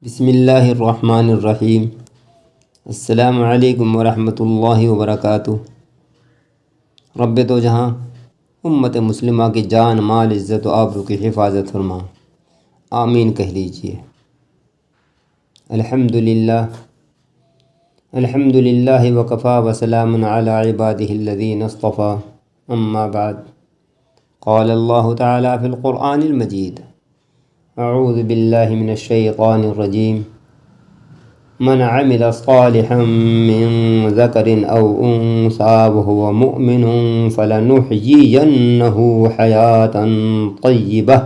بسم اللہ الرحمن الرحیم۔ السلام علیکم ورحمۃ اللہ وبرکاتہ۔ رب تو جہاں امت مسلمہ کی جان مال عزت و آبرو کی حفاظت فرما، آمین کہہ لیجئے۔ الحمدللہ وکفا وسلام علی عبادہ الذین اصطفیٰ، اما بعد، قال اللہ تعالی فی القرآن المجید، اعوذ باللہ من الشیطان الرجیم، من عمل صالحا من ذکر او انثى وهو مؤمن فلنحیینہ حیاة طیبہ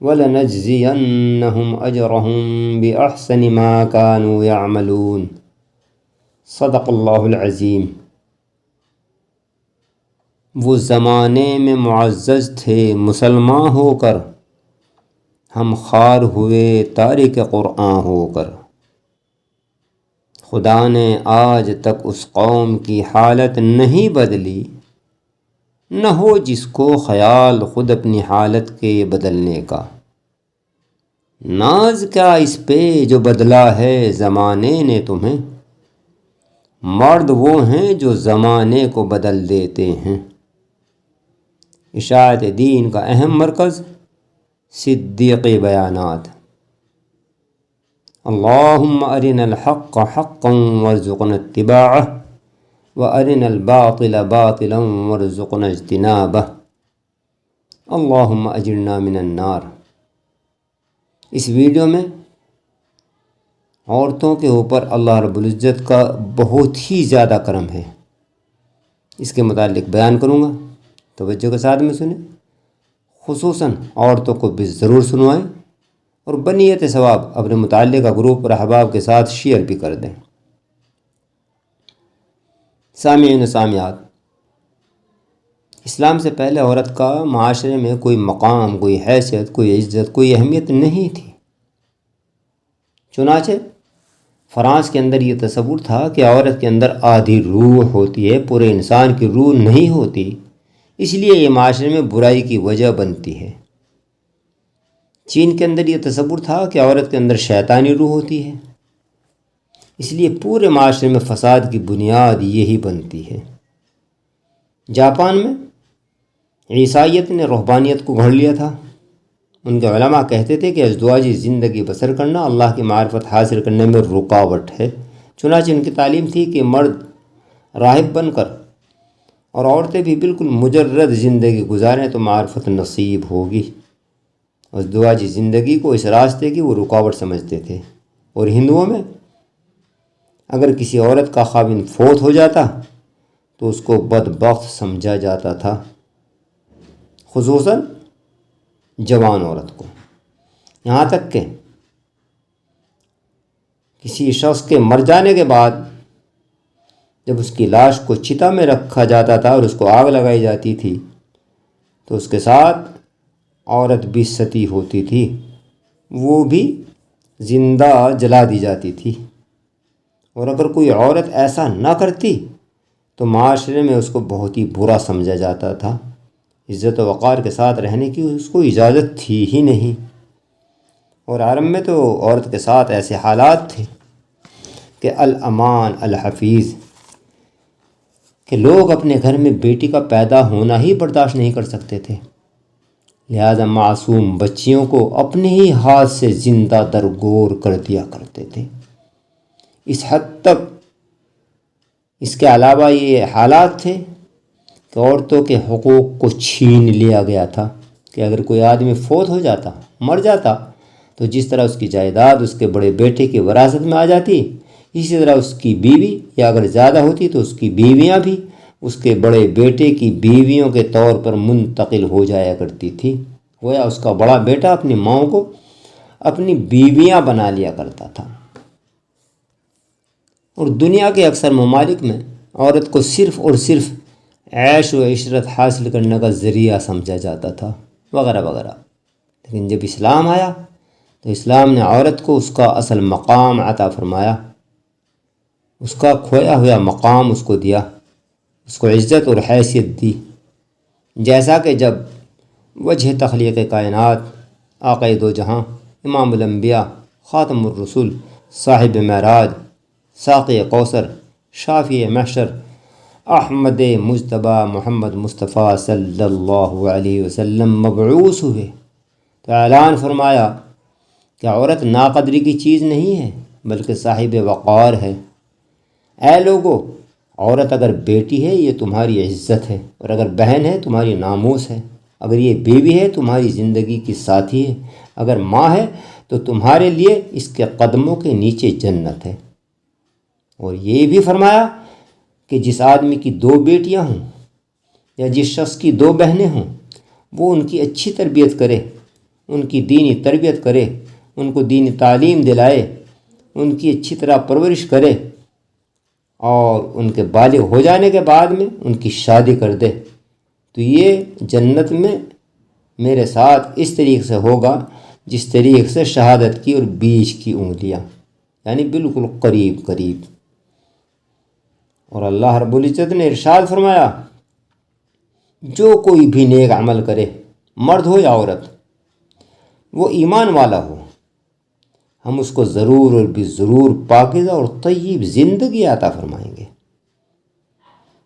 ولنجزینہم اجرہم باحسن ما كانوا یعملون۔ صدق اللہ العظیم۔ وہ زمانے میں معزز تھے مسلمان ہو کر، ہم خوار ہوئے تارک قرآن ہو کر۔ خدا نے آج تک اس قوم کی حالت نہیں بدلی، نہ ہو جس کو خیال خود اپنی حالت کے بدلنے کا۔ ناز کیا اس پہ جو بدلا ہے زمانے نے تمہیں، مرد وہ ہیں جو زمانے کو بدل دیتے ہیں۔ اشاعت دین کا اہم مرکز صدیق بیانات۔ اللہم ارنا الحق حقا وارزقنا اتباعہ وارنا الباطل باطلا وارزقنا اجتنابہ، اللہم اجرنا من النار۔ اس ویڈیو میں عورتوں کے اوپر اللہ رب العزت کا بہت ہی زیادہ کرم ہے، اس کے متعلق بیان کروں گا، توجہ کے ساتھ میں سنیں۔ خصوصاً عورتوں کو بھی ضرور سنوائیں اور بنیت ثواب اپنے متعلقہ گروپ اور احباب کے ساتھ شیئر بھی کر دیں۔ سامعین و سامعات، اسلام سے پہلے عورت کا معاشرے میں کوئی مقام، کوئی حیثیت، کوئی عزت، کوئی اہمیت نہیں تھی۔ چنانچہ فرانس کے اندر یہ تصور تھا کہ عورت کے اندر آدھی روح ہوتی ہے، پورے انسان کی روح نہیں ہوتی، اس لیے یہ معاشرے میں برائی کی وجہ بنتی ہے۔ چین کے اندر یہ تصور تھا کہ عورت کے اندر شیطانی روح ہوتی ہے، اس لیے پورے معاشرے میں فساد کی بنیاد یہی بنتی ہے۔ جاپان میں عیسائیت نے رہبانیت کو گھڑ لیا تھا۔ ان کے علماء کہتے تھے کہ ازدواجی زندگی بسر کرنا اللہ کی معرفت حاصل کرنے میں رکاوٹ ہے۔ چنانچہ ان کی تعلیم تھی کہ مرد راہب بن کر اور عورتیں بھی بالکل مجرد زندگی گزاریں تو معرفت نصیب ہوگی۔ ازدواجی زندگی کو اس راستے کی وہ رکاوٹ سمجھتے تھے۔ اور ہندوؤں میں اگر کسی عورت کا خاوند فوت ہو جاتا تو اس کو بدبخت سمجھا جاتا تھا، خصوصاً جوان عورت کو۔ یہاں تک کہ کسی شخص کے مر جانے کے بعد جب اس کی لاش کو چتا میں رکھا جاتا تھا اور اس کو آگ لگائی جاتی تھی تو اس کے ساتھ عورت بھی ستی ہوتی تھی، وہ بھی زندہ جلا دی جاتی تھی۔ اور اگر کوئی عورت ایسا نہ کرتی تو معاشرے میں اس کو بہت ہی برا سمجھا جاتا تھا، عزت و وقار کے ساتھ رہنے کی اس کو اجازت تھی ہی نہیں۔ اور عرب میں تو عورت کے ساتھ ایسے حالات تھے کہ الامان الحفیظ، کہ لوگ اپنے گھر میں بیٹی کا پیدا ہونا ہی برداشت نہیں کر سکتے تھے، لہذا معصوم بچیوں کو اپنے ہی ہاتھ سے زندہ درگور کر دیا کرتے تھے۔ اس حد تک اس کے علاوہ یہ حالات تھے کہ عورتوں کے حقوق کو چھین لیا گیا تھا کہ اگر کوئی آدمی فوت ہو جاتا، مر جاتا، تو جس طرح اس کی جائیداد اس کے بڑے بیٹے کی وراثت میں آ جاتی، اسی طرح اس کی بیوی، یا اگر زیادہ ہوتی تو اس کی بیویاں بھی اس کے بڑے بیٹے کی بیویوں کے طور پر منتقل ہو جایا کرتی تھی۔ گویا اس کا بڑا بیٹا اپنی ماں کو اپنی بیویاں بنا لیا کرتا تھا۔ اور دنیا کے اکثر ممالک میں عورت کو صرف اور صرف عیش و عشرت حاصل کرنے کا ذریعہ سمجھا جاتا تھا، وغیرہ وغیرہ۔ لیکن جب اسلام آیا تو اسلام نے عورت کو اس کا اصل مقام عطا فرمایا، اس کا کھویا ہوا مقام اس کو دیا، اس کو عزت اور حیثیت دی۔ جیسا کہ جب وجہ تخلیق کائنات، آقا دو جہاں، امام الانبیاء، خاتم الرسول، صاحب معراج، ساقی کوثر، شافی محشر، احمد مجتبیٰ محمد مصطفیٰ صلی اللہ علیہ وسلم مبعوث ہوئے تو اعلان فرمایا کہ عورت ناقدری کی چیز نہیں ہے بلکہ صاحب وقار ہے۔ اے لوگو، عورت اگر بیٹی ہے یہ تمہاری عزت ہے، اور اگر بہن ہے تمہاری ناموس ہے، اگر یہ بیوی ہے تمہاری زندگی کی ساتھی ہے، اگر ماں ہے تو تمہارے لیے اس کے قدموں کے نیچے جنت ہے۔ اور یہ بھی فرمایا کہ جس آدمی کی 2 بیٹیاں ہوں یا جس شخص کی 2 بہنیں ہوں وہ ان کی اچھی تربیت کرے، ان کی دینی تربیت کرے، ان کو دینی تعلیم دلائے، ان کی اچھی طرح پرورش کرے اور ان کے بالغ ہو جانے کے بعد میں ان کی شادی کر دے تو یہ جنت میں میرے ساتھ اس طریقے سے ہوگا جس طریقے سے شہادت کی اور بیچ کی انگلیاں، یعنی بالکل قریب قریب۔ اور اللہ رب العزت نے ارشاد فرمایا جو کوئی بھی نیک عمل کرے، مرد ہو یا عورت، وہ ایمان والا ہو، ہم اس کو ضرور اور بھی ضرور پاکیزہ اور طیب زندگی عطا فرمائیں گے۔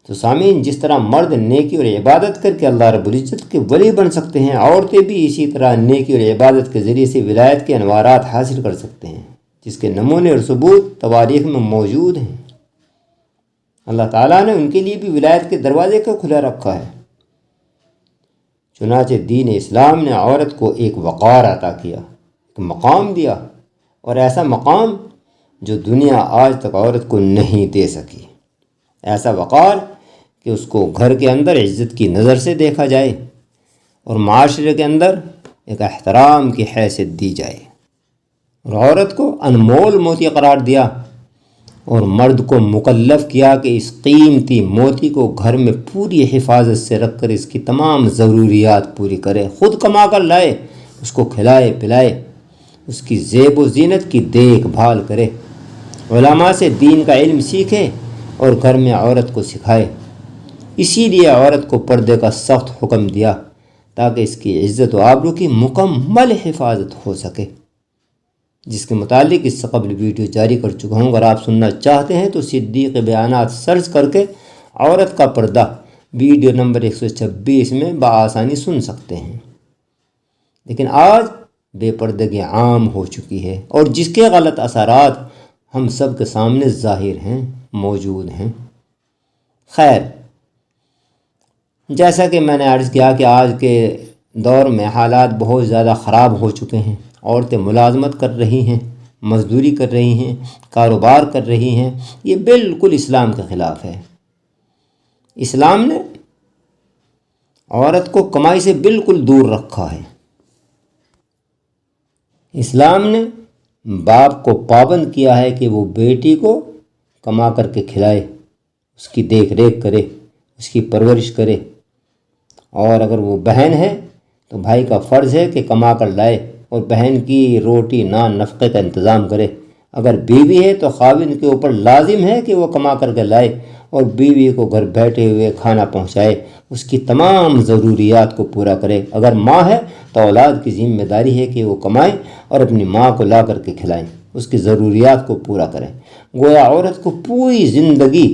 تو سامعین، جس طرح مرد نیکی اور عبادت کر کے اللہ رب العزت کے ولی بن سکتے ہیں، عورتیں بھی اسی طرح نیکی اور عبادت کے ذریعے سے ولایت کے انوارات حاصل کر سکتے ہیں، جس کے نمونے اور ثبوت تواریخ میں موجود ہیں۔ اللہ تعالیٰ نے ان کے لیے بھی ولایت کے دروازے کو کھلا رکھا ہے۔ چنانچہ دین اسلام نے عورت کو ایک وقار عطا کیا، ایک مقام دیا، اور ایسا مقام جو دنیا آج تک عورت کو نہیں دے سکی۔ ایسا وقار کہ اس کو گھر کے اندر عزت کی نظر سے دیکھا جائے اور معاشرے کے اندر ایک احترام کی حیثیت دی جائے، اور عورت کو انمول موتی قرار دیا اور مرد کو مکلف کیا کہ اس قیمتی موتی کو گھر میں پوری حفاظت سے رکھ کر اس کی تمام ضروریات پوری کرے، خود کما کر لائے، اس کو کھلائے پلائے، اس کی زیب و زینت کی دیکھ بھال کرے، علماء سے دین کا علم سیکھے اور گھر میں عورت کو سکھائے۔ اسی لیے عورت کو پردے کا سخت حکم دیا تاکہ اس کی عزت و آبرو کی مکمل حفاظت ہو سکے، جس کے متعلق اس سے قبل ویڈیو جاری کر چکا ہوں۔ اگر آپ سننا چاہتے ہیں تو صدیق بیانات سرچ کر کے عورت کا پردہ ویڈیو نمبر 126 میں بآسانی سن سکتے ہیں۔ لیکن آج بے پردگی عام ہو چکی ہے اور جس کے غلط اثرات ہم سب کے سامنے ظاہر ہیں، موجود ہیں۔ خیر، جیسا کہ میں نے عرض کیا کہ آج کے دور میں حالات بہت زیادہ خراب ہو چکے ہیں۔ عورتیں ملازمت کر رہی ہیں، مزدوری کر رہی ہیں، کاروبار کر رہی ہیں، یہ بالکل اسلام کے خلاف ہے۔ اسلام نے عورت کو کمائی سے بالکل دور رکھا ہے۔ اسلام نے باپ کو پابند کیا ہے کہ وہ بیٹی کو کما کر کے کھلائے، اس کی دیکھ ریکھ کرے، اس کی پرورش کرے، اور اگر وہ بہن ہے تو بھائی کا فرض ہے کہ کما کر لائے اور بہن کی روٹی نان نفقے کا انتظام کرے۔ اگر بیوی ہے تو خاوند کے اوپر لازم ہے کہ وہ کما کر کے لائے اور بیوی کو گھر بیٹھے ہوئے کھانا پہنچائے، اس کی تمام ضروریات کو پورا کرے۔ اگر ماں ہے تو اولاد کی ذمہ داری ہے کہ وہ کمائیں اور اپنی ماں کو لا کر کے کھلائیں، اس کی ضروریات کو پورا کریں۔ گویا عورت کو پوری زندگی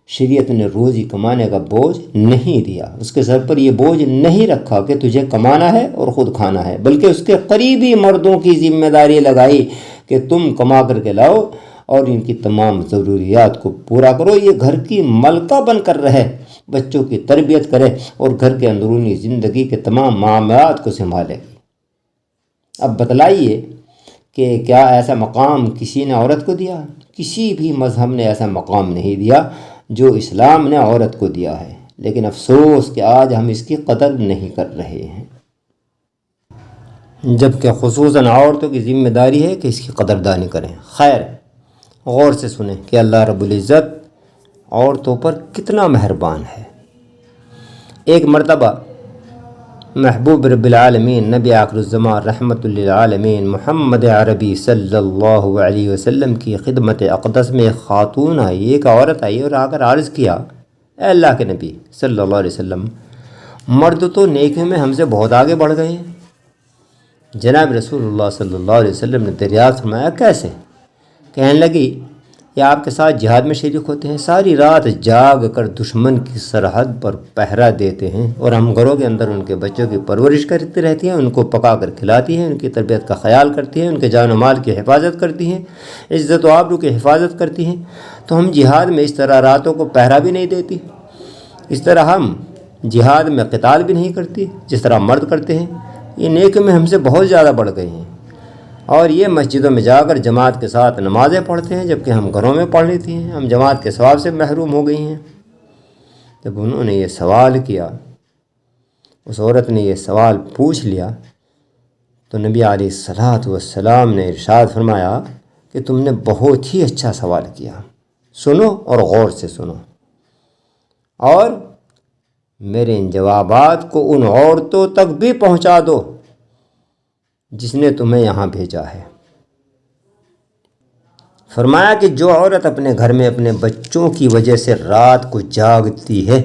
شریعت نے روزی کمانے کا بوجھ نہیں دیا، اس کے سر پر یہ بوجھ نہیں رکھا کہ تجھے کمانا ہے اور خود کھانا ہے، بلکہ اس کے قریبی مردوں کی ذمہ داری لگائی کہ تم کما کر کے لاؤ اور ان کی تمام ضروریات کو پورا کرو، یہ گھر کی ملکہ بن کر رہے، بچوں کی تربیت کرے اور گھر کے اندرونی زندگی کے تمام معاملات کو سنبھالے۔ اب بتلائیے کہ کیا ایسا مقام کسی نے عورت کو دیا؟ کسی بھی مذہب نے ایسا مقام نہیں دیا جو اسلام نے عورت کو دیا ہے، لیکن افسوس کہ آج ہم اس کی قدر نہیں کر رہے ہیں، جبکہ خصوصاً عورتوں کی ذمہ داری ہے کہ اس کی قدردانی کریں۔ خیر، غور سے سنیں کہ اللہ رب العزت عورتوں پر کتنا مہربان ہے۔ ایک مرتبہ محبوب رب العالمین نبی آخر الزمان رحمت للعالمین محمد عربی صلی اللہ علیہ وسلم کی خدمت اقدس میں ایک خاتون آئی، ایک عورت آئی اور آ کر عرض کیا، اے اللہ کے نبی صلی اللہ علیہ وسلم، مرد تو نیکی میں ہم سے بہت آگے بڑھ گئے ہیں، جناب رسول اللہ صلی اللہ علیہ وسلم نے دریافت فرمایا کیسے؟ کہنے لگی یہ آپ کے ساتھ جہاد میں شریک ہوتے ہیں، ساری رات جاگ کر دشمن کی سرحد پر پہرا دیتے ہیں، اور ہم گھروں کے اندر ان کے بچوں کی پرورش کرتی رہتی ہیں، ان کو پکا کر کھلاتی ہیں، ان کی تربیت کا خیال کرتی ہیں، ان کے جان و مال کی حفاظت کرتی ہیں، عزت و آبرو کی حفاظت کرتی ہیں۔ تو ہم جہاد میں اس طرح راتوں کو پہرا بھی نہیں دیتی، اس طرح ہم جہاد میں قتال بھی نہیں کرتی جس طرح مرد کرتے ہیں، یہ نیکی میں ہم سے بہت زیادہ بڑھ گئے ہیں، اور یہ مسجدوں میں جا کر جماعت کے ساتھ نمازیں پڑھتے ہیں جبکہ ہم گھروں میں پڑھ لیتی ہیں، ہم جماعت کے ثواب سے محروم ہو گئی ہیں۔ جب انہوں نے یہ سوال کیا، اس عورت نے یہ سوال پوچھ لیا، تو نبی علیہ الصلوۃ والسلام نے ارشاد فرمایا کہ تم نے بہت ہی اچھا سوال کیا، سنو اور غور سے سنو، اور میرے ان جوابات کو ان عورتوں تک بھی پہنچا دو جس نے تمہیں یہاں بھیجا ہے۔ فرمایا کہ جو عورت اپنے گھر میں اپنے بچوں کی وجہ سے رات کو جاگتی ہے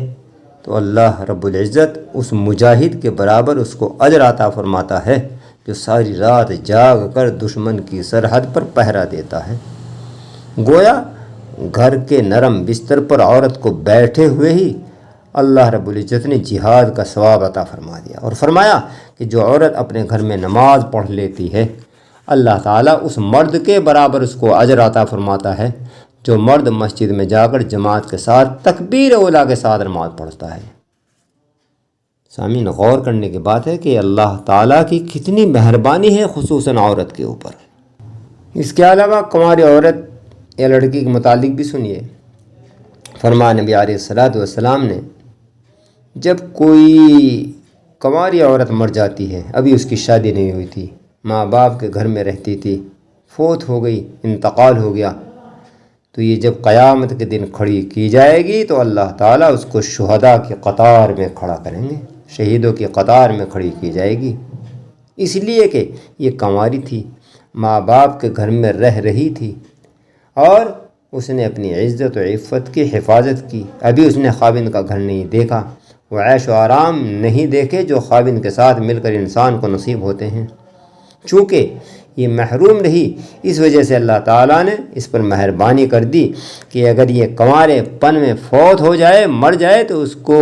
تو اللہ رب العزت اس مجاہد کے برابر اس کو اجر عطا فرماتا ہے جو ساری رات جاگ کر دشمن کی سرحد پر پہرا دیتا ہے۔ گویا گھر کے نرم بستر پر عورت کو بیٹھے ہوئے ہی اللہ رب العزت نے جہاد کا ثواب عطا فرما دیا، اور فرمایا کہ جو عورت اپنے گھر میں نماز پڑھ لیتی ہے اللہ تعالیٰ اس مرد کے برابر اس کو اجر عطا فرماتا ہے جو مرد مسجد میں جا کر جماعت کے ساتھ تکبیر اولیٰ کے ساتھ نماز پڑھتا ہے۔ سامعین، غور کرنے کی بات ہے کہ اللہ تعالیٰ کی کتنی مہربانی ہے خصوصاً عورت کے اوپر۔ اس کے علاوہ کنواری عورت یا لڑکی کے متعلق بھی سنیے۔ فرمان نبی علیہ الصلوۃ والسلام نے جب کوئی کنواری عورت مر جاتی ہے، ابھی اس کی شادی نہیں ہوئی تھی، ماں باپ کے گھر میں رہتی تھی، فوت ہو گئی، انتقال ہو گیا، تو یہ جب قیامت کے دن کھڑی کی جائے گی تو اللہ تعالیٰ اس کو شہداء کی قطار میں کھڑا کریں گے، شہیدوں کی قطار میں کھڑی کی جائے گی، اس لیے کہ یہ کنواری تھی، ماں باپ کے گھر میں رہ رہی تھی، اور اس نے اپنی عزت و عفت کی حفاظت کی، ابھی اس نے خاوند کا گھر نہیں دیکھا، وہ عیش و آرام نہیں دیکھے جو خاوند کے ساتھ مل کر انسان کو نصیب ہوتے ہیں۔ چونکہ یہ محروم رہی، اس وجہ سے اللہ تعالیٰ نے اس پر مہربانی کر دی کہ اگر یہ کنوارے پن میں فوت ہو جائے، مر جائے، تو اس کو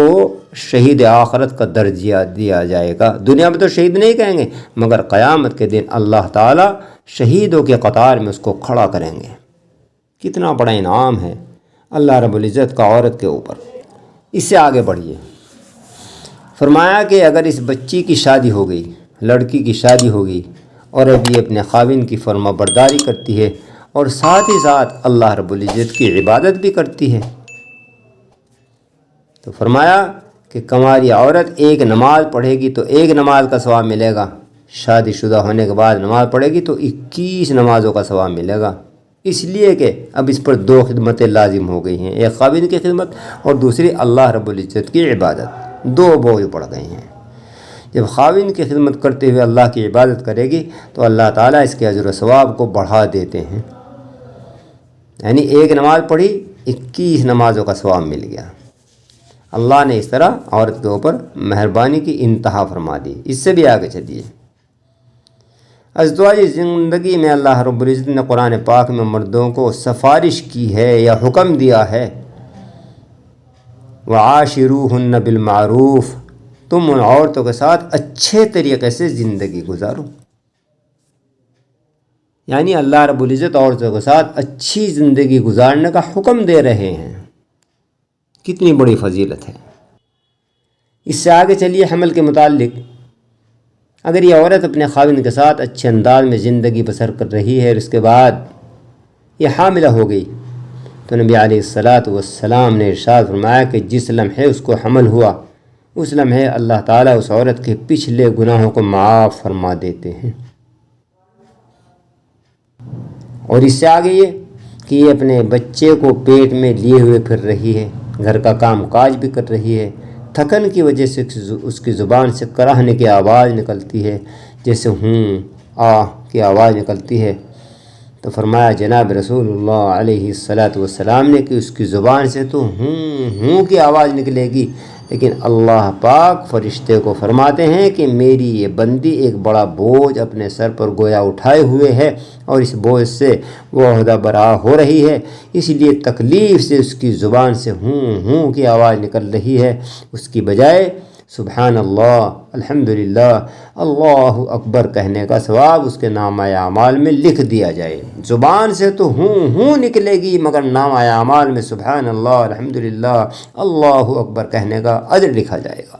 شہید آخرت کا درجہ دیا جائے گا۔ دنیا میں تو شہید نہیں کہیں گے، مگر قیامت کے دن اللہ تعالیٰ شہیدوں کے قطار میں اس کو کھڑا کریں گے۔ کتنا بڑا انعام ہے اللہ رب العزت کا عورت کے اوپر۔ اس سے آگے بڑھیے، فرمایا کہ اگر اس بچی کی شادی ہو گئی، لڑکی کی شادی ہو گئی، اور اب یہ اپنے خاوند کی فرما برداری کرتی ہے اور ساتھ ہی ساتھ اللہ رب العزت کی عبادت بھی کرتی ہے، تو فرمایا کہ کنواری عورت ایک نماز پڑھے گی تو ایک نماز کا ثواب ملے گا، شادی شدہ ہونے کے بعد نماز پڑھے گی تو 21 نمازوں کا ثواب ملے گا، اس لیے کہ اب اس پر 2 خدمتیں لازم ہو گئی ہیں، ایک خاوند کی خدمت اور دوسری اللہ رب العزت کی عبادت، 2 بوجھ پڑ گئے ہیں۔ جب خاوند کی خدمت کرتے ہوئے اللہ کی عبادت کرے گی تو اللہ تعالیٰ اس کے اجر و ثواب کو بڑھا دیتے ہیں، یعنی ایک نماز پڑھی 21 نمازوں کا ثواب مل گیا۔ اللہ نے اس طرح عورت کے اوپر مہربانی کی انتہا فرما دی۔ اس سے بھی آگے چلیے، ازدواجی زندگی میں اللہ رب العزت نے قرآن پاک میں مردوں کو سفارش کی ہے یا حکم دیا ہے، وعاشروہن بالمعروف، تم ان عورتوں کے ساتھ اچھے طریقے سے زندگی گزارو، یعنی اللہ رب العزت عورتوں کے ساتھ اچھی زندگی گزارنے کا حکم دے رہے ہیں۔ کتنی بڑی فضیلت ہے۔ اس سے آگے چلیے، حمل کے متعلق، اگر یہ عورت اپنے خاوند کے ساتھ اچھے انداز میں زندگی بسر کر رہی ہے اور اس کے بعد یہ حاملہ ہو گئی، تو نبی علیہ الصلوۃ والسلام نے ارشاد فرمایا کہ جس لمحے اس کو حمل ہوا اس لمحے اللہ تعالیٰ اس عورت کے پچھلے گناہوں کو معاف فرما دیتے ہیں۔ اور اس سے آگے یہ کہ یہ اپنے بچے کو پیٹ میں لیے ہوئے پھر رہی ہے، گھر کا کام کاج بھی کر رہی ہے، تھکن کی وجہ سے اس کی زبان سے کراہنے کی آواز نکلتی ہے، جیسے ہوں آہ کی آواز نکلتی ہے، تو فرمایا جناب رسول اللہ علیہ الصلوۃ والسلام نے کہ اس کی زبان سے تو ہوں کی آواز نکلے گی، لیکن اللہ پاک فرشتے کو فرماتے ہیں کہ میری یہ بندی ایک بڑا بوجھ اپنے سر پر گویا اٹھائے ہوئے ہے اور اس بوجھ سے وہ عہدہ برآ ہو رہی ہے، اس لیے تکلیف سے اس کی زبان سے ہوں کی آواز نکل رہی ہے، اس کی بجائے سبحان اللہ، الحمدللہ، اللہ اکبر کہنے کا ثواب اس کے نامہ اعمال میں لکھ دیا جائے۔ زبان سے تو ہوں نکلے گی، مگر نامہ اعمال میں سبحان اللہ، الحمدللہ، اللہ اکبر کہنے کا اجر لکھا جائے گا۔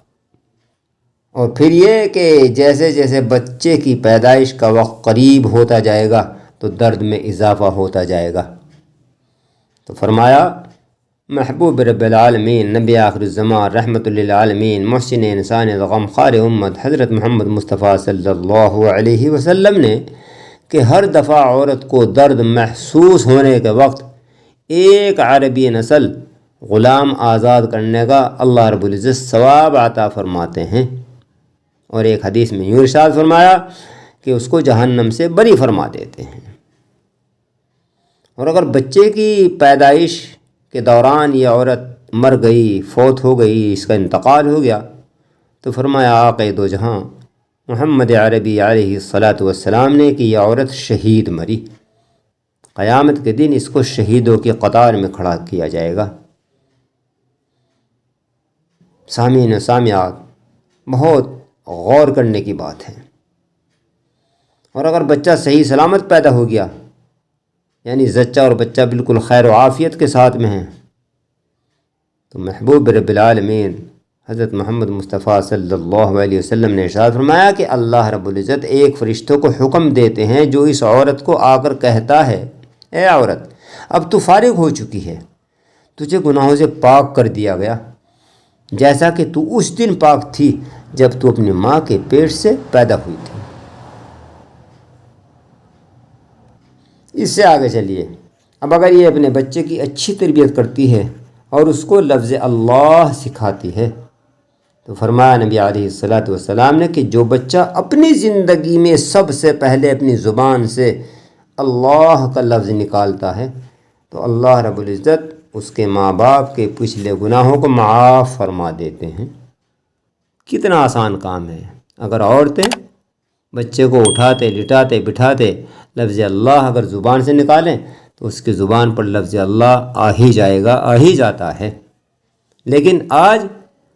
اور پھر یہ کہ جیسے جیسے بچے کی پیدائش کا وقت قریب ہوتا جائے گا تو درد میں اضافہ ہوتا جائے گا۔ تو فرمایا محبوب رب العالمین، نبی آخر الزمان، رحمت للعالمین، محسن انسان غم خار امت حضرت محمد مصطفیٰ صلی اللہ علیہ وسلم نے کہ ہر دفعہ عورت کو درد محسوس ہونے کے وقت ایک عربی نسل غلام آزاد کرنے کا اللہ رب العزت ثواب عطا فرماتے ہیں، اور ایک حدیث میں یوں ارشاد فرمایا کہ اس کو جہنم سے بری فرما دیتے ہیں۔ اور اگر بچے کی پیدائش کے دوران یہ عورت مر گئی، فوت ہو گئی، اس کا انتقال ہو گیا، تو فرمایا آقا دو جہاں محمد عربی علیہ الصلاۃ والسلام نے کہ یہ عورت شہید مری، قیامت کے دن اس کو شہیدوں کی قطار میں کھڑا کیا جائے گا۔ سامعین و سامعات، بہت غور کرنے کی بات ہے۔ اور اگر بچہ صحیح سلامت پیدا ہو گیا، یعنی زچہ اور بچہ بالکل خیر و عافیت کے ساتھ میں ہیں، تو محبوب رب العالمین حضرت محمد مصطفیٰ صلی اللہ علیہ وسلم نے ارشاد فرمایا کہ اللہ رب العزت ایک فرشتوں کو حکم دیتے ہیں جو اس عورت کو آ کر کہتا ہے، اے عورت، اب تو فارغ ہو چکی ہے، تجھے گناہوں سے پاک کر دیا گیا، جیسا کہ تو اس دن پاک تھی جب تو اپنی ماں کے پیٹ سے پیدا ہوئی تھی۔ اس سے آگے چلیے، اب اگر یہ اپنے بچے کی اچھی تربیت کرتی ہے اور اس کو لفظ اللہ سکھاتی ہے، تو فرمایا نبی علیہ الصلاۃ والسلام نے کہ جو بچہ اپنی زندگی میں سب سے پہلے اپنی زبان سے اللہ کا لفظ نکالتا ہے تو اللہ رب العزت اس کے ماں باپ کے پچھلے گناہوں کو معاف فرما دیتے ہیں۔ کتنا آسان کام ہے۔ اگر عورتیں بچے کو اٹھاتے، لٹاتے، بٹھاتے لفظ اللہ اگر زبان سے نکالیں تو اس کی زبان پر لفظ اللہ آ ہی جائے گا، آ ہی جاتا ہے۔ لیکن آج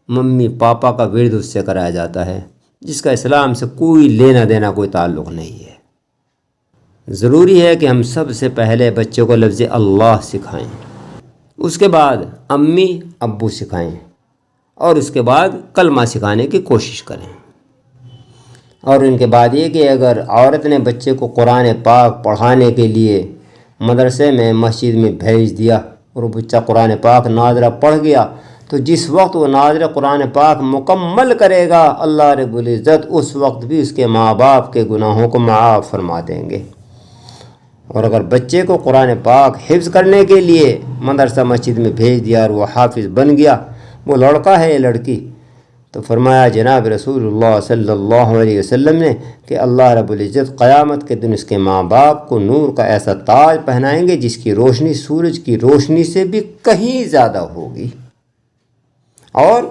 ممی پاپا کا ورد اس سے کرایا جاتا ہے، جس کا اسلام سے کوئی لینا دینا، کوئی تعلق نہیں ہے۔ ضروری ہے کہ ہم سب سے پہلے بچے کو لفظ اللہ سکھائیں، اس کے بعد امی ابو سکھائیں، اور اس کے بعد کلمہ سکھانے کی کوشش کریں۔ اور ان کے بعد یہ کہ اگر عورت نے بچے کو قرآن پاک پڑھانے کے لیے مدرسے میں، مسجد میں بھیج دیا اور وہ بچہ قرآن پاک ناظرہ پڑھ گیا، تو جس وقت وہ ناظرہ قرآن پاک مکمل کرے گا، اللہ رب العزت اس وقت بھی اس کے ماں باپ کے گناہوں کو معاف فرما دیں گے۔ اور اگر بچے کو قرآن پاک حفظ کرنے کے لیے مدرسہ مسجد میں بھیج دیا اور وہ حافظ بن گیا، وہ لڑکا ہے یا لڑکی، تو فرمایا جناب رسول اللہ صلی اللہ علیہ وسلم نے کہ اللہ رب العزت قیامت کے دن اس کے ماں باپ کو نور کا ایسا تاج پہنائیں گے جس کی روشنی سورج کی روشنی سے بھی کہیں زیادہ ہوگی، اور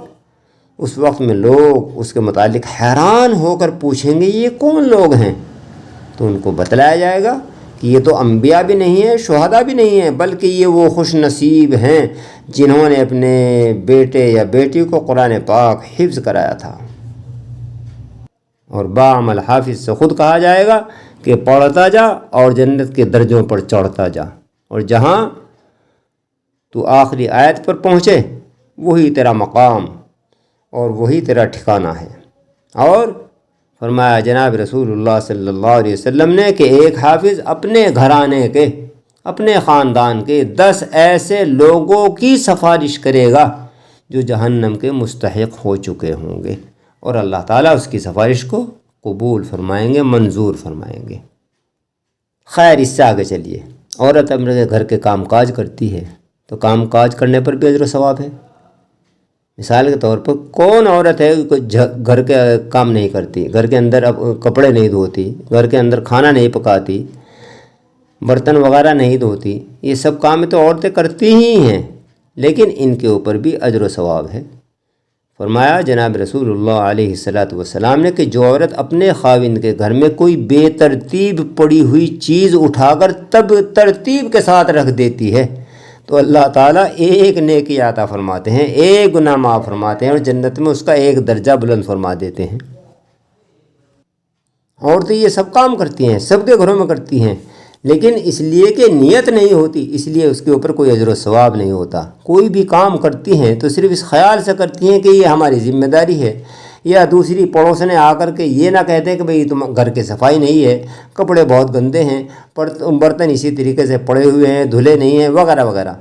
اس وقت میں لوگ اس کے متعلق حیران ہو کر پوچھیں گے یہ کون لوگ ہیں؟ تو ان کو بتلایا جائے گا کہ یہ تو انبیاء بھی نہیں ہیں، شہداء بھی نہیں ہیں، بلکہ یہ وہ خوش نصیب ہیں جنہوں نے اپنے بیٹے یا بیٹی کو قرآن پاک حفظ کرایا تھا۔ اور باعمل حافظ سے خود کہا جائے گا کہ پڑھتا جا اور جنت کے درجوں پر چڑھتا جا، اور جہاں تو آخری آیت پر پہنچے وہی تیرا مقام اور وہی تیرا ٹھکانہ ہے۔ اور فرمایا جناب رسول اللہ صلی اللہ علیہ وسلم نے کہ ایک حافظ اپنے گھرانے کے، اپنے خاندان کے 10 ایسے لوگوں کی سفارش کرے گا جو جہنم کے مستحق ہو چکے ہوں گے، اور اللہ تعالیٰ اس کی سفارش کو قبول فرمائیں گے، منظور فرمائیں گے۔ خیر، اس سے آگے چلیے، عورت اپنے گھر کے کام کاج کرتی ہے تو کام کاج کرنے پر بھی اجر و ثواب ہے۔ مثال کے طور پر کون عورت ہے گھر کے کام نہیں کرتی، گھر کے اندر اب کپڑے نہیں دھوتی، گھر کے اندر کھانا نہیں پکاتی، برتن وغیرہ نہیں دھوتی؟ یہ سب کام تو عورتیں کرتی ہی ہیں، لیکن ان کے اوپر بھی اجر و ثواب ہے۔ فرمایا جناب رسول اللہ علیہ الصلاۃ والسلام نے کہ جو عورت اپنے خاوند کے گھر میں کوئی بے ترتیب پڑی ہوئی چیز اٹھا کر تب ترتیب کے ساتھ رکھ دیتی ہے تو اللہ تعالیٰ ایک نیکی عطا فرماتے ہیں، ایک گناہ معاف فرماتے ہیں اور جنت میں اس کا ایک درجہ بلند فرما دیتے ہیں۔ عورتیں یہ سب کام کرتی ہیں، سب کے گھروں میں کرتی ہیں، لیکن اس لیے کہ نیت نہیں ہوتی اس لیے اس کے اوپر کوئی اجر و ثواب نہیں ہوتا۔ کوئی بھی کام کرتی ہیں تو صرف اس خیال سے کرتی ہیں کہ یہ ہماری ذمہ داری ہے، یا دوسری پڑوسنے آ کر کے یہ نہ کہتے ہیں کہ بھئی تم گھر کی صفائی نہیں ہے، کپڑے بہت گندے ہیں، برتن اسی طریقے سے پڑے ہوئے ہیں، دھلے نہیں ہیں وغیرہ وغیرہ۔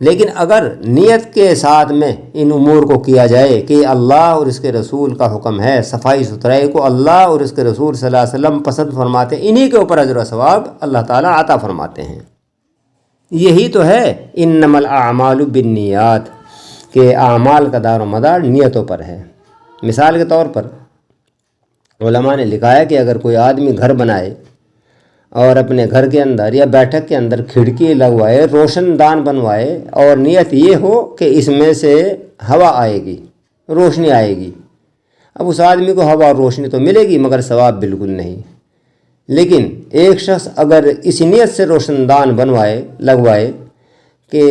لیکن اگر نیت کے ساتھ میں ان امور کو کیا جائے کہ اللہ اور اس کے رسول کا حکم ہے، صفائی ستھرائی کو اللہ اور اس کے رسول صلی اللہ علیہ وسلم پسند فرماتے ہیں، انہی کے اوپر اجر و ثواب اللہ تعالیٰ عطا فرماتے ہیں۔ یہی تو ہے انما الاعمال بالنیات، کہ اعمال کا دار و مدار نیتوں پر ہے۔ مثال کے طور پر علماء نے لکھا ہے کہ اگر کوئی آدمی گھر بنائے اور اپنے گھر کے اندر یا بیٹھک کے اندر کھڑکی لگوائے، روشن دان بنوائے اور نیت یہ ہو کہ اس میں سے ہوا آئے گی، روشنی آئے گی، اب اس آدمی کو ہوا اور روشنی تو ملے گی مگر ثواب بالکل نہیں۔ لیکن ایک شخص اگر اس نیت سے روشن دان لگوائے کہ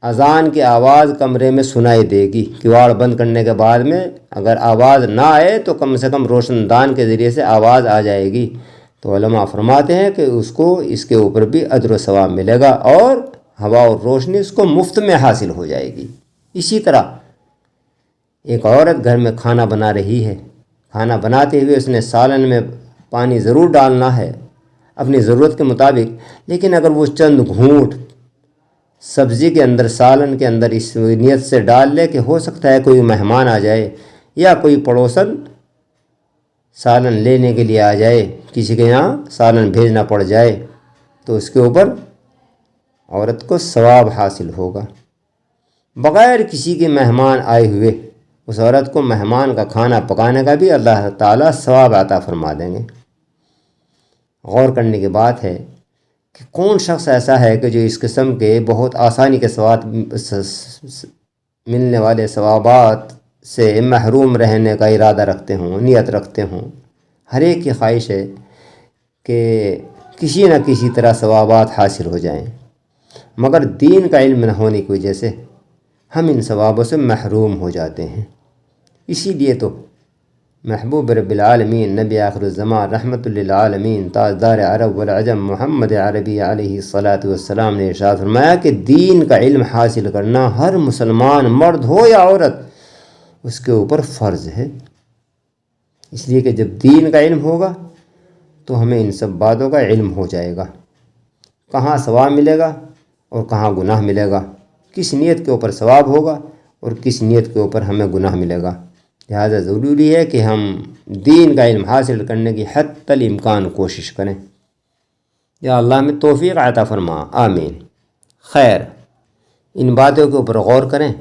اذان کی آواز کمرے میں سنائی دے گی، کواڑ بند کرنے کے بعد میں اگر آواز نہ آئے تو کم سے کم روشن دان کے ذریعے سے آواز آ جائے گی، تو علماء فرماتے ہیں کہ اس کو اس کے اوپر بھی اجر و ثواب ملے گا اور ہوا اور روشنی اس کو مفت میں حاصل ہو جائے گی۔ اسی طرح ایک عورت گھر میں کھانا بنا رہی ہے، کھانا بناتے ہوئے اس نے سالن میں پانی ضرور ڈالنا ہے اپنی ضرورت کے مطابق، لیکن اگر وہ چند گھونٹ سبزی کے اندر، سالن کے اندر اس نیت سے ڈال لے کہ ہو سکتا ہے کوئی مہمان آ جائے یا کوئی پڑوسن سالن لینے کے لیے آ جائے، کسی کے یہاں سالن بھیجنا پڑ جائے، تو اس کے اوپر عورت کو ثواب حاصل ہوگا۔ بغیر کسی کے مہمان آئے ہوئے اس عورت کو مہمان کا کھانا پکانے کا بھی اللہ تعالیٰ ثواب عطا فرما دیں گے۔ غور کرنے کی بات ہے کہ کون شخص ایسا ہے کہ جو اس قسم کے بہت آسانی کے ثواب ملنے والے ثوابات سے محروم رہنے کا ارادہ رکھتے ہوں، نیت رکھتے ہوں۔ ہر ایک کی خواہش ہے کہ کسی نہ کسی طرح ثوابات حاصل ہو جائیں، مگر دین کا علم نہ ہونے کی وجہ سے ہم ان ثوابوں سے محروم ہو جاتے ہیں۔ اسی لیے تو محبوب رب العالمین نبی آخر الزمان رحمت للعالمین تاجدار عرب والعجم محمد عربی علیہ الصلاۃ والسلام نے ارشاد فرمایا کہ دین کا علم حاصل کرنا ہر مسلمان مرد ہو یا عورت اس کے اوپر فرض ہے۔ اس لیے کہ جب دین کا علم ہوگا تو ہمیں ان سب باتوں کا علم ہو جائے گا، کہاں ثواب ملے گا اور کہاں گناہ ملے گا، کس نیت کے اوپر ثواب ہوگا اور کس نیت کے اوپر ہمیں گناہ ملے گا۔ لہذا ضروری ہے کہ ہم دین کا علم حاصل کرنے کی حتی الامکان کوشش کریں۔ یا اللہ میں توفیق عطا فرما، آمین۔ خیر، ان باتوں کے اوپر غور کریں۔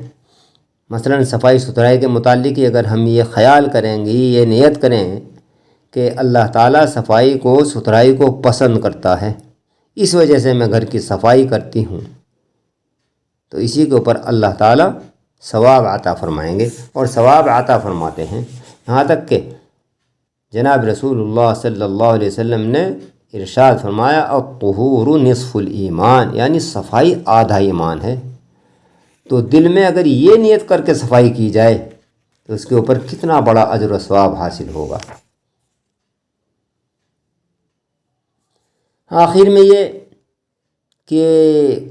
مثلا صفائی ستھرائی کے متعلق اگر ہم یہ خیال کریں گے، یہ نیت کریں کہ اللہ تعالیٰ صفائی کو، ستھرائی کو پسند کرتا ہے، اس وجہ سے میں گھر کی صفائی کرتی ہوں، تو اسی کے اوپر اللہ تعالیٰ ثواب عطا فرمائیں گے اور ثواب عطا فرماتے ہیں۔ یہاں تک کہ جناب رسول اللہ صلی اللہ علیہ وسلم نے ارشاد فرمایا الطہور نصف الایمان، یعنی صفائی آدھا ایمان ہے۔ تو دل میں اگر یہ نیت کر کے صفائی کی جائے تو اس کے اوپر کتنا بڑا اجر و ثواب حاصل ہوگا۔ آخر میں یہ کہ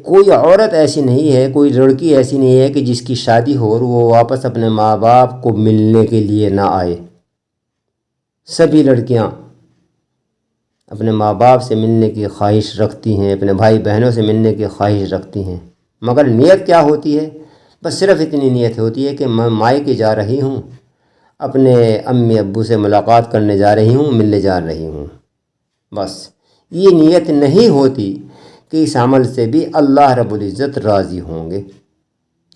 کوئی عورت ایسی نہیں ہے، کوئی لڑکی ایسی نہیں ہے کہ جس کی شادی ہو اور وہ واپس اپنے ماں باپ کو ملنے کے لیے نہ آئے۔ سبھی لڑکیاں اپنے ماں باپ سے ملنے کی خواہش رکھتی ہیں، اپنے بھائی بہنوں سے ملنے کی خواہش رکھتی ہیں، مگر نیت کیا ہوتی ہے؟ بس صرف اتنی نیت ہوتی ہے کہ میں مائکے جا رہی ہوں، اپنے امی ابو سے ملاقات کرنے جا رہی ہوں، ملنے جا رہی ہوں۔ بس یہ نیت نہیں ہوتی کہ اس عمل سے بھی اللہ رب العزت راضی ہوں گے۔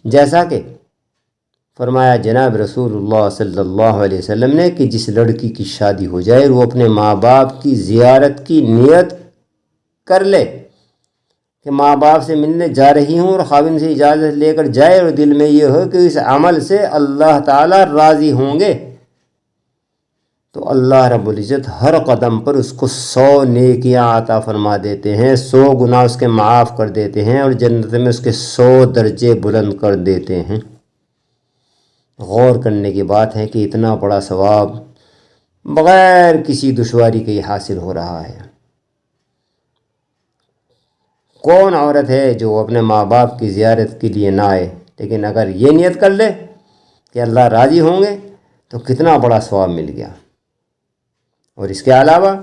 جیسا کہ فرمایا جناب رسول اللہ صلی اللہ علیہ وسلم نے کہ جس لڑکی کی شادی ہو جائے وہ اپنے ماں باپ کی زیارت کی نیت کر لے کہ ماں باپ سے ملنے جا رہی ہوں اور خاوند سے اجازت لے کر جائے اور دل میں یہ ہو کہ اس عمل سے اللہ تعالیٰ راضی ہوں گے، تو اللہ رب العزت ہر قدم پر اس کو 100 نیکیاں عطا فرما دیتے ہیں، 100 گناہ اس کے معاف کر دیتے ہیں اور جنت میں اس کے 100 درجے بلند کر دیتے ہیں۔ غور کرنے کی بات ہے کہ اتنا بڑا ثواب بغیر کسی دشواری کے حاصل ہو رہا ہے۔ کون عورت ہے جو اپنے ماں باپ کی زیارت کے لیے نہ آئے، لیکن اگر یہ نیت کر لے کہ اللہ راضی ہوں گے تو کتنا بڑا ثواب مل گیا۔ اور اس کے علاوہ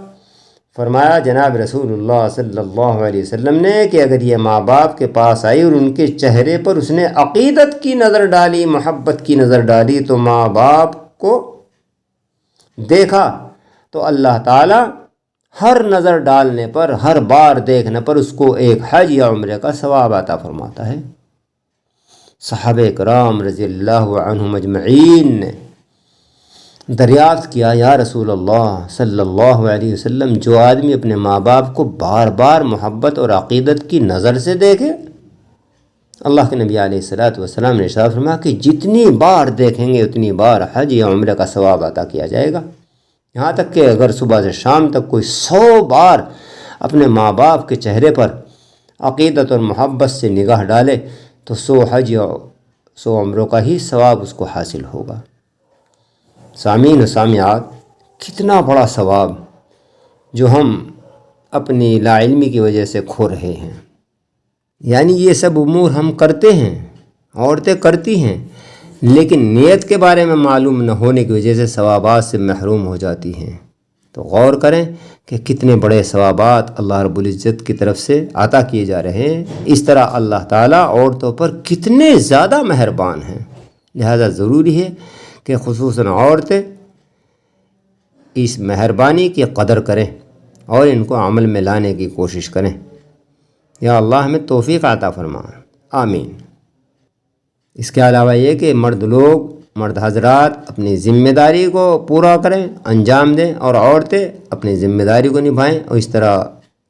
فرمایا جناب رسول اللہ صلی اللہ علیہ وسلم نے کہ اگر یہ ماں باپ کے پاس آئی اور ان کے چہرے پر اس نے عقیدت کی نظر ڈالی، محبت کی نظر ڈالی، تو ماں باپ کو دیکھا تو اللہ تعالیٰ ہر نظر ڈالنے پر، ہر بار دیکھنے پر اس کو ایک حج یا عمرے کا ثواب عطا فرماتا ہے۔ صحابہ کرام رضی اللہ عنہم اجمعین نے دریافت کیا، یا رسول اللہ صلی اللہ علیہ وسلم، جو آدمی اپنے ماں باپ کو بار بار محبت اور عقیدت کی نظر سے دیکھے؟ اللہ کے نبی علیہ السلام نے ارشاد فرمایا کہ جتنی بار دیکھیں گے اتنی بار حج یا عمرے کا ثواب عطا کیا جائے گا، یہاں تک کہ اگر صبح سے شام تک کوئی 100 بار اپنے ماں باپ کے چہرے پر عقیدت اور محبت سے نگاہ ڈالے تو 100 حج یا 100 عمروں کا ہی ثواب اس کو حاصل ہوگا۔ سامعین و سامعات، کتنا بڑا ثواب جو ہم اپنی لا علمی کی وجہ سے کھو رہے ہیں۔ یعنی یہ سب امور ہم کرتے ہیں، عورتیں کرتی ہیں، لیکن نیت کے بارے میں معلوم نہ ہونے کی وجہ سے ثوابات سے محروم ہو جاتی ہیں۔ تو غور کریں کہ کتنے بڑے ثوابات اللہ رب العزت کی طرف سے عطا کیے جا رہے ہیں۔ اس طرح اللہ تعالیٰ عورتوں پر کتنے زیادہ مہربان ہیں، لہذا ضروری ہے کہ خصوصاً عورتیں اس مہربانی کی قدر کریں اور ان کو عمل میں لانے کی کوشش کریں۔ یا اللہ ہمیں توفیق عطا فرما، آمین۔ اس کے علاوہ یہ کہ مرد حضرات اپنی ذمہ داری کو پورا کریں، انجام دیں، اور عورتیں اپنی ذمہ داری کو نبھائیں، اور اس طرح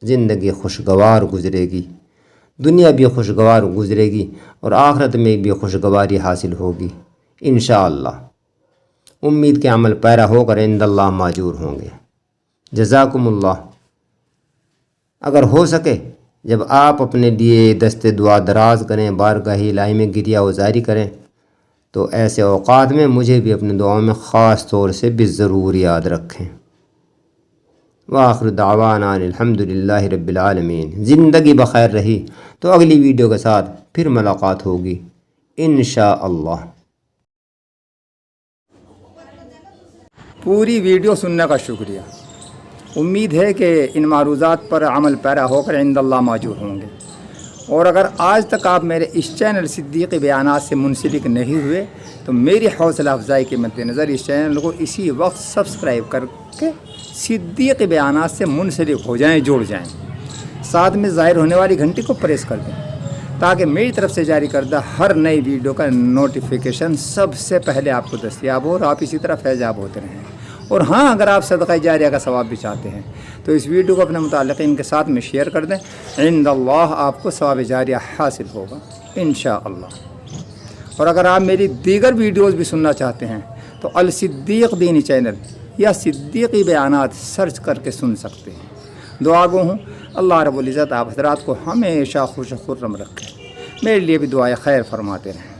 زندگی خوشگوار گزرے گی، دنیا بھی خوشگوار گزرے گی اور آخرت میں بھی خوشگواری حاصل ہوگی انشاءاللہ۔ امید کے عمل پیرا ہو کر عند اللہ ماجور ہوں گے۔ جزاکم اللہ۔ اگر ہو سکے جب آپ اپنے لیے دست دعا دراز کریں، بارگاہ الہی میں گریہ وزاری کریں، تو ایسے اوقات میں مجھے بھی اپنے دعاؤں میں خاص طور سے بھی ضرور یاد رکھیں۔ وآخر دعوانا الحمدللہ رب العالمین۔ زندگی بخیر رہی تو اگلی ویڈیو کے ساتھ پھر ملاقات ہوگی انشاءاللہ۔ پوری ویڈیو سننے کا شکریہ۔ امید ہے کہ ان معروضات پر عمل پیرا ہو کر عند اللہ ماجور ہوں گے۔ اور اگر آج تک آپ میرے اس چینل صدیقی بیانات سے منسلک نہیں ہوئے تو میری حوصلہ افزائی کے مد نظر اس چینل کو اسی وقت سبسکرائب کر کے صدیقی بیانات سے منسلک ہو جائیں، جڑ جائیں۔ ساتھ میں ظاہر ہونے والی گھنٹی کو پریس کر دیں تاکہ میری طرف سے جاری کردہ ہر نئی ویڈیو کا نوٹیفیکیشن سب سے پہلے آپ کو دستیاب ہو اور آپ اسی طرح فیضیاب ہوتے رہیں۔ اور ہاں، اگر آپ صدقہ جاریہ کا ثواب بھی چاہتے ہیں تو اس ویڈیو کو اپنے متعلقین کے ساتھ میں شیئر کر دیں، عند اللہ آپ کو ثواب جاریہ حاصل ہوگا انشاءاللہ۔ اور اگر آپ میری دیگر ویڈیوز بھی سننا چاہتے ہیں تو الصدیق دینی چینل یا صدیقی بیانات سرچ کر کے سن سکتے ہیں۔ دعا گو ہوں اللہ رب العزت آپ حضرات کو ہمیشہ خوش و خرم رکھے، میرے لیے بھی دعائے خیر فرماتے رہیں۔